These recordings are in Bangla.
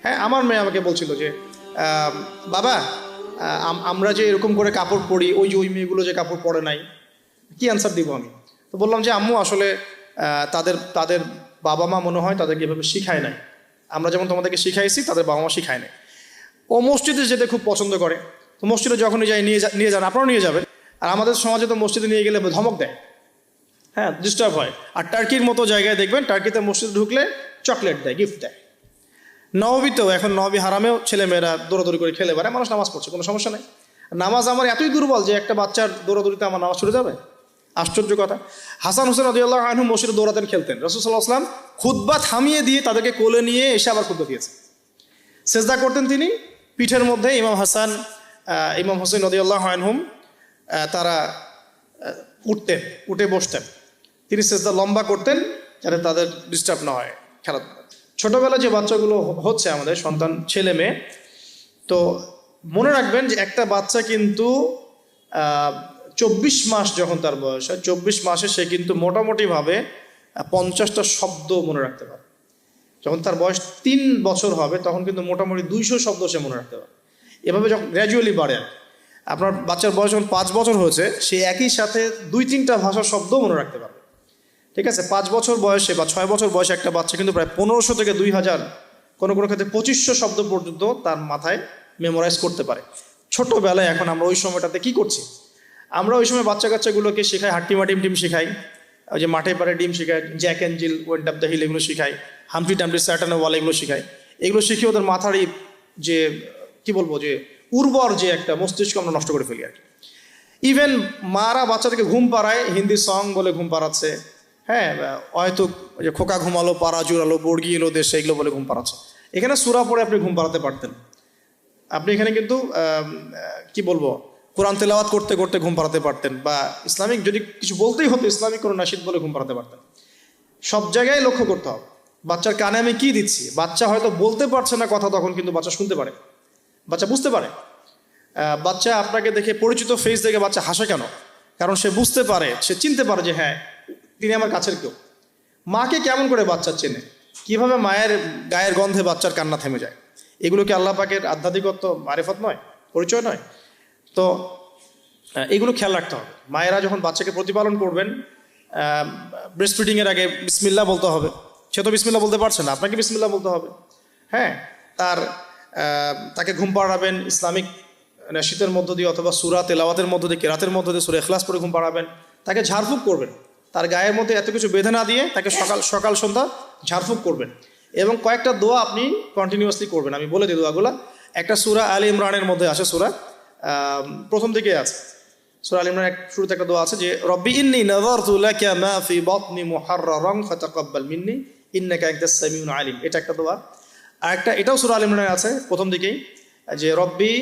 হ্যাঁ, আমার মেয়ে আমাকে বলছিল যে বাবা, আমরা যে এরকম করে কাপড় পরি, ওই মেয়েগুলো যে কাপড় পরে নাই, কি অ্যান্সার দিব আমি? তো বললাম যে আম্মু, আসলে তাদের তাদের বাবা মা মনে হয় তাদেরকে এভাবে শিখায় নাই। আমরা যেমন তোমাদেরকে শিখাইছি, তাদের বাবা মা শিখায় নাই। ও মসজিদে যেতে খুব পছন্দ করে, তো মসজিদে যখনই যাই নিয়ে যান, আপনারাও নিয়ে যাবেন। আর আমাদের সমাজে তো মসজিদে নিয়ে গেলে ধমক দেয়, হ্যাঁ, ডিস্টার্ব হয়। আর টার্কির মতো জায়গায় দেখবেন, টার্কিতে মসজিদে ঢুকলে চকলেট দেয়, গিফট দেয়। নববীতেও, এখন নবী হারামেও ছেলেমেয়েরা দৌড়াদৌড়ি করে খেলে বেড়ায়, মানুষ নামাজ পড়ছে, কোনো সমস্যা নেই। নামাজ আমার এতই দুর্বল যে একটা বাচ্চার দৌড়াদৌড়িতে আমার নামাজ ছুটে যাবে? আশ্চর্য কথা। হাসান হোসেন রাদিয়াল্লাহু আনহু মসজিদে দৌড়াতেন, খেলতেন। রাসূল সাল্লাল্লাহু আলাইহি ওয়াসাল্লাম খুতবা থামিয়ে দিয়ে তাদেরকে কোলে নিয়ে এসে আবার খুতবা দিয়েছে। সেজদা করতেন তিনি, পিঠের মধ্যে ইমাম হাসান, ইমাম হোসেন রাদিয়াল্লাহু আনহুম তারা উঠতেন, উঠে বসতেন। তিনি সেজদা লম্বা করতেন যাতে তাদের ডিস্টার্ব না হয় খেলাধুলা। ছোটবেলা যে বাচ্চাগুলো হচ্ছে আমাদের সন্তান, ছেলে মেয়ে, তো মনে রাখবেন যে একটা বাচ্চা কিন্তু 24 মাস যখন তার বয়স হয়, 24 মাসে সে কিন্তু মোটামুটিভাবে 50টা শব্দ মনে রাখতে পারে। যখন তার বয়স 3 বছর হবে তখন কিন্তু মোটামুটি 200 শব্দ সে মনে রাখতে পারে। এভাবে যখন গ্র্যাজুয়ালি বাড়ে, আপনার বাচ্চার বয়স যখন 5 বছর হয়েছে, সে একই সাথে 2-3টা ভাষার শব্দ মনে রাখতে পারবে। ঠিক আছে, 5 বছর বয়সে বা 6 বছর বয়সে একটা বাচ্চা কিন্তু প্রায় 1500 থেকে 2000, কোনো কোনো ক্ষেত্রে 2500 শব্দ পর্যন্ত তার মাথায় মেমোরাইজ করতে পারে ছোটবেলায়। এখন আমরা ওই সময়টাতে কি করছি? আমরা ওই সময় বাচ্চা কাচ্চাগুলোকে শেখাই হাট্টিমা টিম শেখাই, ওই যে মাঠে পাড়ে ডিম শেখাই, Jack and Jill, went up the hill, এগুলো শেখাই, হামফ্রি টামফ্রি স্যাটার্ন ওয়াল, এগুলো শেখাই। এগুলো শিখিয়ে ওদের মাথার যে কি বলবো, যে উর্বর যে একটা মস্তিষ্ক আমরা নষ্ট করে ফেলি আর কি। ইভেন মারা বাচ্চাদেরকে ঘুম পাড়ায়, হিন্দি সং বলে ঘুম পাড়াচ্ছে, হ্যাঁ, হয়তো যে খোকা ঘুমালো, পাড়া জুড়ালো, বর্গি এলো দেশে, এগুলো বলে ঘুম পাড়াচ্ছে। এখানে সূরা পড়ে আপনি ঘুম পাড়াতে পারতেন। আপনি এখানে কিন্তু কি বলবো, কোরআন তেলাওয়াত করতে করতে ঘুম পাড়াতে পারতেন, বা ইসলামিক যদি কিছু বলতেই হতো, ইসলামিক কোনো নাশিদ বলে ঘুম পাড়াতে পারতেন। সব জায়গায় লক্ষ্য করতে হবে বাচ্চার কানে আমি কি দিচ্ছি। বাচ্চা হয়তো বলতে পারছে না কথা, তখন কিন্তু বাচ্চা শুনতে পারে, বাচ্চা বুঝতে পারে। বাচ্চা আপনাকে দেখে, পরিচিত ফেস দেখে বাচ্চা হাসে কেন? কারণ সে বুঝতে পারে, সে চিনতে পারে যে হ্যাঁ, তিনি আমার কাছের কেউ। মাকে কেমন করে বাচ্চা চেনে? কিভাবে মায়ের গায়ের গন্ধে বাচ্চার কান্না থেমে যায়? এগুলো কি আল্লাহ পাকের আধ্যাত্মিকত্ব, মারিফত নয়, পরিচয় নয়? তো এগুলো খেয়াল রাখতে হবে। মায়েরা যখন বাচ্চাকে প্রতিপালন করবেন, ব্রেস্ট ফিডিংয়ের আগে বিসমিল্লাহ বলতে হবে। সে তো বিসমিল্লাহ বলতে পারছে না, আপনাকে বিসমিল্লাহ বলতে হবে। হ্যাঁ, তাকে ঘুম পাড়াবেন ইসলামিক নাশিদের মধ্য দিয়ে, অথবা সূরা তেলাওয়াতের মধ্য দিয়ে, কেরাতের মধ্য দিয়ে, সূরা ইখলাস পড়ে ঘুম পাড়াবেন। তাকে ঝাড়ফুঁক করবেন, তার গায়ের মধ্যে এত কিছু বেঁধে না দিয়ে তাকে সকাল সন্ধ্যা ঝাড়ফুঁক করবেন। এবং কয়েকটা দোয়া আপনি কন্টিনিউয়াসলি করবেন। আমি বলে দিই দোয়াগুলো। একটা সূরা আলে ইমরানের মধ্যে আছে, সূরা প্রথম দিকে আছে, সূরা আলে ইমরানের শুরুতে একটা দোয়া আছে যে রব্বি ইন্নী নাযারতু লাকা মা ফি বাতনি মুহাররারান ফাতাকাব্বাল মিন্নী ইন্নাকা আনতাস সামিউল আলিম। এটা একটা দোয়া। আর একটা, এটাও সূরা আলে ইমরানে আছে প্রথম দিকেই, যে রব্বি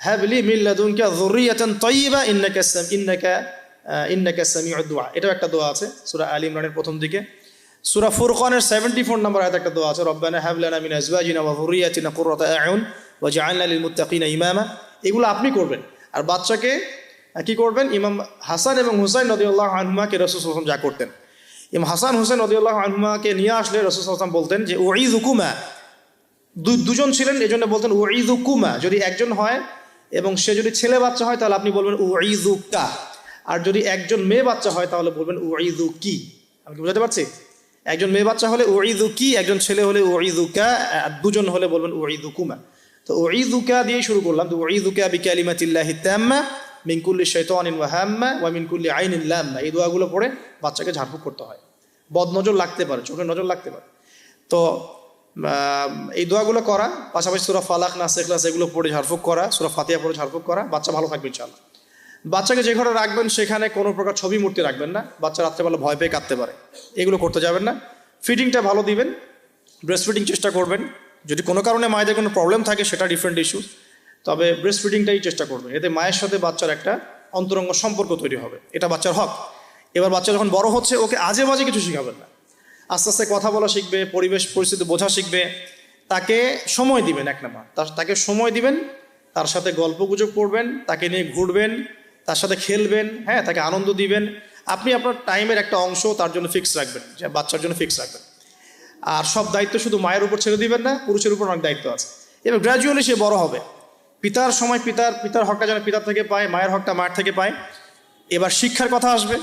হাবলি মিন লাদুনকা যুররিয়াতান তাইয়্যিবা ইন্নাকা সামিউদ দুআ। এটাও একটা দোয়া আছে সূরা আলে ইমরানের প্রথম দিকে। সূরা ফুরকানের 74 নম্বর আয়াতে একটা দোয়া আছে, রব্বানা হাব লানা মিন আজওয়াজিনা ওয়া যুররিয়াতিনা কুররাতা আ'ইউন ওয়াজআলনা লিল মুত্তাকিনা ইমামা। এগুলো আপনি করবেন। আর বাচ্চাকে কি করবেন? ইমাম হাসান এবং হুসাইন রাদিয়াল্লাহু আনহুমাকে রাসূল সাল্লাল্লাহু আলাইহি ওয়াসাল্লাম যা করতেন, ইমাম হাসান হুসাইন রাদিয়াল্লাহু আনহুমাকে নিয়ে আসলে রাসূল সাল্লাল্লাহু আলাইহি ওয়াসাল্লাম বলতেন যে উঈযুকুমা। দুজন ছিলেন, এজন্য বলতেন উঈযুকুমা। যদি একজন হয় এবং সে যদি ছেলে বাচ্চা হয় তাহলে আপনি বলবেন উঈযুকা। আর যদি একজন মেয়ে বাচ্চা হয় তাহলে বলবেন উঈযুকি। আমি কি বুঝাতে পারছি? একজন মেয়ে বাচ্চা হলে উঈযুকি, একজন ছেলে হলে উঈযুকা, আর দুজন হলে বলবেন উঈযুকুমা। তো উঈযুকা দিয়ে শুরু করলাম। তো উঈযুকা বিকালিমাতিল্লাহি তাম্মা মিন কুল্লি শাইতানিন ওয়া হাম্মা ওয়া মিন কুল্লি আইনিন লাম্মা। এই দোয়াগুলো পড়ে বাচ্চাকে ঝাড়ফুঁক করতে হয়। বদনজর লাগতে পারে, চোখের নজর লাগতে পারে। তো এই দোয়াগুলো করা, পাশাপাশি সূরা ফালাক, নাস, ইখলাস এগুলো পড়ে ঝাড়ফুঁক করা, সূরা ফাতিহা পড়ে ঝাড়ফুঁক করা, বাচ্চা ভালো থাকবে ইনশাআল্লাহ। বাচ্চাকে যে ঘরে রাখবেন সেখানে কোনো প্রকার ছবি মূর্তি রাখবেন না। বাচ্চা রাত্রেবেলা ভয় পেয়ে কাঁদতে পারে, এগুলো করতে যাবেন না। ফিডিংটা ভালো দিবেন, ব্রেস্ট ফিডিং চেষ্টা করবেন। যদি কোনো কারণে মায়েদের কোনো প্রবলেম থাকে সেটা ডিফারেন্ট ইস্যু, তবে ব্রেস্ট ফিডিংটাই চেষ্টা করবেন। এতে মায়ের সাথে বাচ্চার একটা অন্তরঙ্গ সম্পর্ক তৈরি হবে, এটা বাচ্চার হক। এবার বাচ্চা যখন বড় হচ্ছে, ওকে আজে বাজে কিছু শেখাবেন না। আস্তে আস্তে কথা বলা শিখবে, পরিবেশ পরিস্থিতি বোঝা শিখবে। তাকে সময় দিবেন, এক নাম্বার তাকে সময় দিবেন, তার সাথে গল্প গুজব করবেন, তাকে নিয়ে ঘুরবেন, তার সাথে খেলবেন, হ্যাঁ, তাকে আনন্দ দিবেন। আপনি আপনার টাইমের একটা অংশ তার জন্য ফিক্স রাখবেন, যে বাচ্চার জন্য ফিক্স রাখবেন। আর সব দায়িত্ব শুধু মায়ের উপর ছেড়ে দিবেন না, পুরুষের উপর অনেক দায়িত্ব আছে। এবার গ্র্যাজুয়ালি সে বড় হবে, পিতার সময় পিতার হকটা যেন পিতার থেকে পায়, মায়ের হকটা মায়ের থেকে পায়। এবার শিক্ষার কথা আসবে,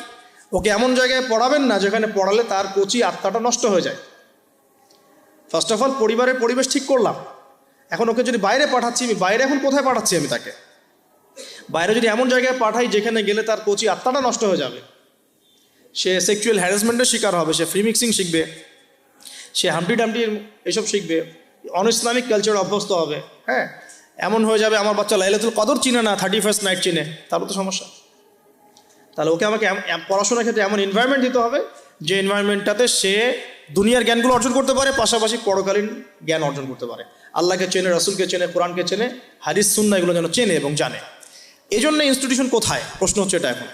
ওকে এমন জায়গায় পড়াবেন না যেখানে পড়ালে তার কচি আত্মাটা নষ্ট হয়ে যায়। ফার্স্ট অফ অল পরিবারের পরিবেশ ঠিক করলাম, এখন ওকে যদি বাইরে পাঠাচ্ছি, আমি বাইরে এখন কোথায় পাঠাচ্ছি, আমি তাকে বাইরে যদি এমন জায়গায় পাঠাই যেখানে গেলে তার কচি আত্মাটা নষ্ট হয়ে যাবে, সে সেক্সুয়াল হ্যারাসমেন্টের শিকার হবে, সে ফ্রি মিক্সিং শিখবে, সে হাম্পটি ডাম্পটি এসব শিখবে, অন ইসলামিক কালচার অভ্যস্ত হবে। হ্যাঁ, এমন হয়ে যাবে আমার বাচ্চা লাইলাতুল কদর চিনে না, 31st নাইট চিনে, তারও তো সমস্যা। তাহলে ওকে আমাকে পড়াশোনার ক্ষেত্রে এমন এনভায়রনমেন্ট দিতে হবে যে এনভায়রনমেন্টটাতে সে দুনিয়ার জ্ঞানগুলো অর্জন করতে পারে, পাশাপাশি পরকালীন জ্ঞান অর্জন করতে পারে, আল্লাহকে চেনে, রাসূলকে চেনে, কোরআনকে চেনে, হাদিস সুন্নাহ এগুলো যেন চেনে এবং জানে। এই জন্য ইনস্টিটিউশন কোথায়, প্রশ্ন হচ্ছে এটা। এখন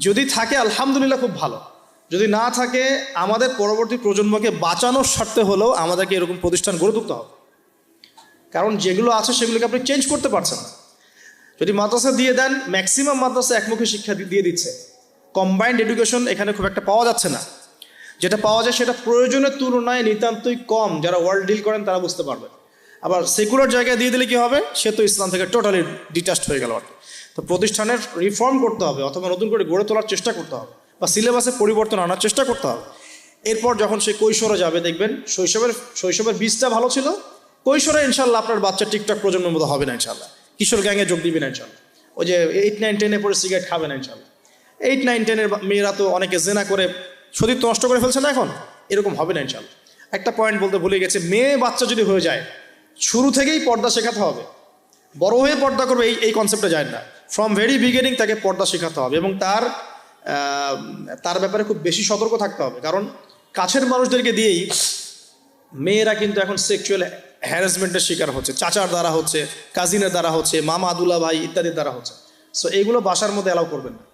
যদি থাকে আলহামদুলিল্লাহ, খুব ভালো। যদি না থাকে, আমাদের পরবর্তী প্রজন্মকে বাঁচানোর স্বার্থে হলেও আমাদেরকে এরকম প্রতিষ্ঠান গড়ে তুলতে হবে, কারণ যেগুলো আছে সেগুলোকে আপনি চেঞ্জ করতে পারছেন না। যদি মাদ্রাসা দিয়ে দেন, ম্যাক্সিমাম মাদ্রাসা একমুখী শিক্ষা দিয়ে দিচ্ছে, কম্বাইন্ড এডুকেশন এখানে খুব একটা পাওয়া যাচ্ছে না। যেটা পাওয়া যায় সেটা প্রয়োজনের তুলনায় নিতান্তই কম, যারা ওয়ার্ল্ড ডিল করেন তারা বুঝতে পারবে। আবার সেকুলার জায়গায় দিয়ে দিলে কি হবে, সে তো ইসলাম থেকে টোটালি ডিটাচড হয়ে গেল। তো প্রতিষ্ঠানের রিফর্ম করতে হবে, অথবা নতুন করে গড়ে তোলার চেষ্টা করতে হবে, বা সিলেবাসে পরিবর্তন আনার চেষ্টা করতে হবে। এরপর যখন সে কৈশোরে যাবে, দেখবেন শৈশবের বীজটা ভালো ছিল, কৈশোরে ইনশাল্লাহ আপনার বাচ্চা টিকটক প্রজন্মের মতো হবে না ইনশাল্লাহ, কিশোর গ্যাংয়ে যোগ দিবে না ইনশাল্লাহ, ওই যে 8, 9, 10 পরে সিগারেট খাবে না ইনশাল্লাহ। 8, 9, 10 মেয়েরা তো অনেকে জেনা করে সতীত্ব নষ্ট করে ফেলছে না, এখন এরকম হবে না ইনশাল্লাহ। একটা পয়েন্ট বলতে ভুলে গেছে, মেয়ে বাচ্চা যদি হয়ে যায়, শুরু থেকেই পর্দা শেখাতে হবে। বড় হয়ে পর্দা করবে এই কনসেপ্টে যায় না, ফ্রম ভেরি বিগিনিং তাকে পর্দা শেখাতে হবে, এবং তার ব্যাপারে খুব বেশি সতর্ক থাকতে হবে। কারণ কাছের মানুষদেরকে দিয়েই মেয়েরা কিন্তু এখন সেক্সুয়াল হ্যারাসমেন্টের শিকার হচ্ছে, চাচার দ্বারা হচ্ছে, কাজিনের দ্বারা হচ্ছে, মামা দুলা ভাই ইত্যাদির দ্বারা হচ্ছে। সো এইগুলো বাসার মধ্যে অ্যালাউ করবেন না।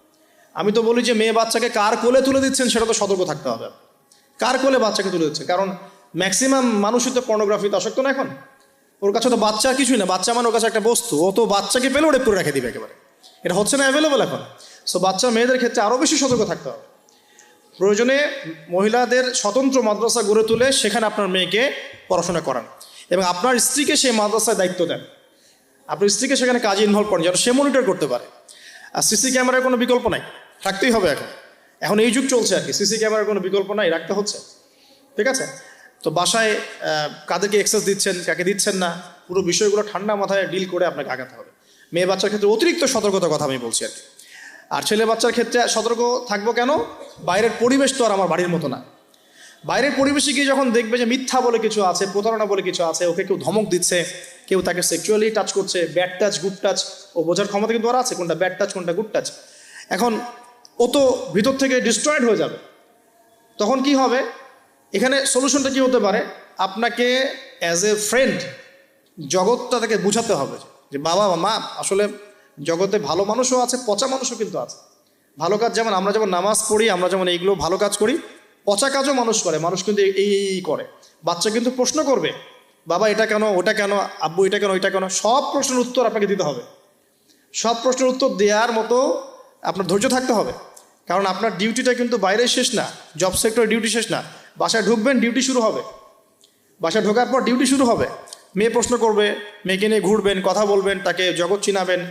আমি তো বলি যে মেয়ে বাচ্চাকে কার কোলে তুলে দিচ্ছেন সেটা তো সতর্ক থাকতে হবে। কার কোলে বাচ্চাকে তুলে দিচ্ছে, কারণ ম্যাক্সিমাম মানুষই তো পর্নোগ্রাফিতে আসক্ত না এখন। ওর কাছে তো বাচ্চা কিছুই না, বাচ্চা মানে ওর কাছে একটা বস্তু, ও তো বাচ্চাকে পেলে ওটা করে রেখে দিবে একেবারে। এটা হচ্ছে না অ্যাভেলেবল এখন। সো বাচ্চা মেয়েদের ক্ষেত্রে আরও বেশি সতর্ক থাকতে হবে। প্রয়োজনে মহিলাদের স্বতন্ত্র মাদ্রাসা গড়ে তুলে সেখানে আপনার মেয়েকে পড়াশোনা করান, এবং আপনার স্ত্রীকে সেই মাদ্রাসায় দায়িত্ব দেন। আপনার স্ত্রীকে সেখানে কাজে ইনভলভ করেন, যেন সে মনিটর করতে পারে। আর সিসি ক্যামেরার কোনো বিকল্প নাই, রাখতেই হবে। এখন এই যুগ চলছে আর কি, সিসি ক্যামেরার কোনো বিকল্প নাই, রাখতে হচ্ছে। ঠিক আছে, তো বাসায় কাদেরকে এক্সেস দিচ্ছেন, কাকে দিচ্ছেন না, পুরো বিষয়গুলো ঠান্ডা মাথায় ডিল করে আপনাকে আগাতে হবে। মেয়ে বাচ্চার ক্ষেত্রে অতিরিক্ত সতর্কতার কথা আমি বলছি আর কি। আর ছেলে বাচ্চার ক্ষেত্রে সতর্ক থাকবো কেন, বাইরের পরিবেশ তো আর আমার বাড়ির মতো না। বাইরের পরিবেশে গিয়ে যখন দেখবে যে মিথ্যা বলে কিছু আছে, প্রতারণা বলে কিছু আছে, ওকে কেউ ধমক দিচ্ছে, কেউ তাকে সেক্সুয়ালি টাচ করছে, ব্যাড টাচ, গুড টাচ, ও বোঝার ক্ষমতা কিন্তু আর আছে কোনটা ব্যাড টাচ কোনটা গুড টাচ। এখন ও তো ভিতর থেকে ডিস্ট্রয়েড হয়ে যাবে। তখন কি হবে, এখানে সলিউশনটা কি হতে পারে, আপনাকে অ্যাজ এ ফ্রেন্ড জগৎটা তাকে বুঝাতে হবে যে বাবা মা, আসলে জগতে ভালো মানুষও আছে, পচা মানুষও কিন্তু আছে। ভালো কাজ যেমন আমরা যেমন নামাজ পড়ি, আমরা যেমন এইগুলো ভালো কাজ করি, পচা কাজও মানুষ করে। মানুষ কিন্তু এই করে। বাচ্চা কিন্তু প্রশ্ন করবে, বাবা এটা কেন, ওটা কেন, আব্বু এটা কেন, ওইটা কেন। সব প্রশ্নের উত্তর আপনাকে দিতে হবে। সব প্রশ্নের উত্তর দেওয়ার মতো আপনার ধৈর্য থাকতে হবে, কারণ আপনার ডিউটিটা কিন্তু বাইরে শেষ না, জব সেক্টরে ডিউটি শেষ না। বাসায় ঢুকবেন, ডিউটি শুরু হবে। বাসায় ঢোকার পর ডিউটি শুরু হবে। মেয়ে প্রশ্ন করবে, মেয়েকে নিয়ে ঘুরবেন, কথা বলবেন, তাকে জগৎ চিনাবেন,